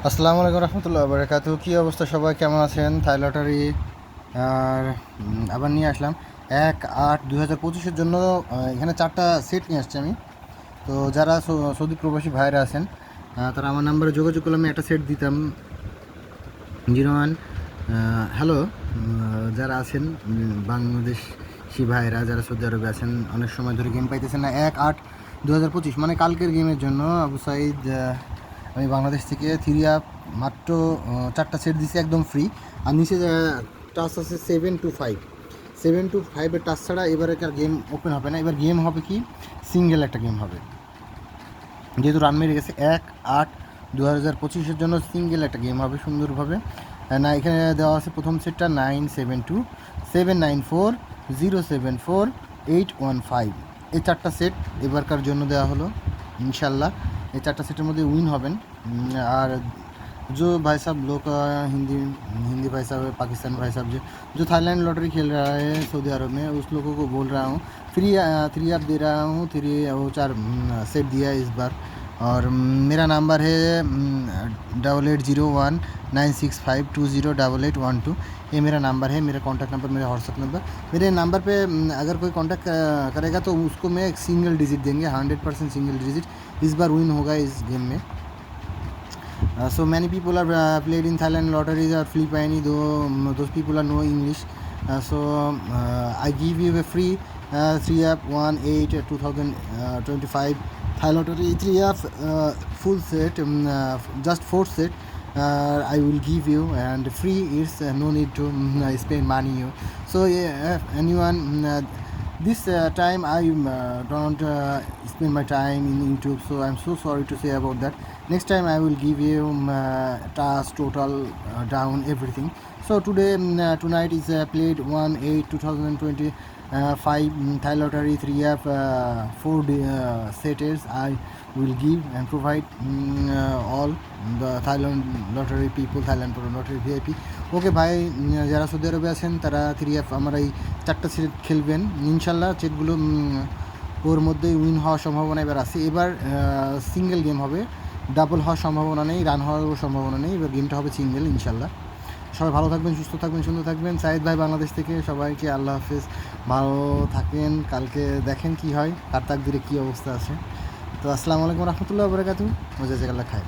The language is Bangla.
আসসালামু আলাইকুম রহমতুল্লাহ বারাকাতু। কী অবস্থা সবাই, কেমন আছেন? থাই লটারি আর আবার নিয়ে আসলাম 1/8/2025 জন্য। এখানে 4টা সেট নিয়ে আসছি আমি। তো যারা সৌদি প্রবাসী ভাইরা আছেন, তারা আমার নাম্বারে যোগাযোগ করলে আমি একটা সেট দিতাম। 01 হ্যালো, যারা আছেন বাংলাদেশি ভাইরা যারা সৌদি আরবে আছেন, অনেক সময় ধরে গেম পাইতেছেন না। 1/8/2025 মানে কালকের গেমের জন্য আবু সাইদ, আমি বাংলাদেশ থেকে থ্রি মাত্র 4টা সেট দিছি একদম ফ্রি। আর নিচে টাচ আছে 7 to 5, 7 to 5-এর টাচ ছাড়া এবারে গেম ওপেন হবে না। এবার গেম হবে কি, সিঙ্গেল একটা গেম হবে, যেহেতু রান মেরে গেছে 1/8/2025 জন্য সিঙ্গেল একটা গেম হবে সুন্দরভাবে। না, এখানে দেওয়া আছে প্রথম সেটটা 972794074815। এই 4টা সেট এবারকার জন্য দেওয়া হলো ইনশাল্লাহ। এই 4টা সেটের মধ্যে উইন হবেন। আর जो भाई साहब लोग हिंदी हिंदी भाई साहब पाकिस्तान भाई साहब जो थाईलैंड लॉटरी खेल रहा है सऊदी अरब में, उस लोगों को बोल रहा हूँ फ्री थ्री ऐप दे रहा हूँ। थ्री वो 4 सेट दिया है इस बार। और मेरा नंबर है 88019652088112। ये मेरा नंबर है, मेरा कॉन्टैक्ट नंबर, मेरा व्हाट्सअप नंबर। मेरे नंबर पे अगर कोई कॉन्टैक्ट करेगा तो उसको मैं एक सिंगल डिजिट देंगे, 100% सिंगल डिजिट इस बार विन होगा इस गेम में। So many people are played in Thailand lotteries or Philippine, though those people are no English. I give you a free 3 app 1/8/2025 Thai lottery 3 app full set, just 4 set. I will give you and free. It's no need to spend money. So yeah, if anyone. This time I don't spend my time in YouTube, so I'm so sorry to say about that. Next time I will give you task total down everything. So today tonight is played 1/8/2025 Thai lottery 3 app 4 setters. I will give and provide all the Thailand lottery people, Thailand lottery VIP. ওকে ভাই, যারা সৌদি আরবে আছেন তারা 3 অ্যাপ আমার এই 4টা সেট খেলবেন ইনশাল্লাহ। সেটগুলো ওর মধ্যেই উইন হওয়ার সম্ভাবনা এবার আছে। এবার সিঙ্গেল গেম হবে, ডাবল হওয়ার সম্ভাবনা নেই, রান হওয়ার সম্ভাবনা নেই। এবার গেমটা হবে সিঙ্গেল ইনশাল্লাহ। সবাই ভালো থাকবেন, সুস্থ থাকবেন, সুন্দর থাকবেন। সাইদ ভাই বাংলাদেশ থেকে সবাইকে আল্লাহ হাফেজ, ভালো থাকেন। কালকে দেখেন কি হয়, কার তাকদিরে কী অবস্থা আছে। তো আসসালামু আলাইকুম রহমতুল্লাহ বারাকাতু। মজা জায়গা খায়।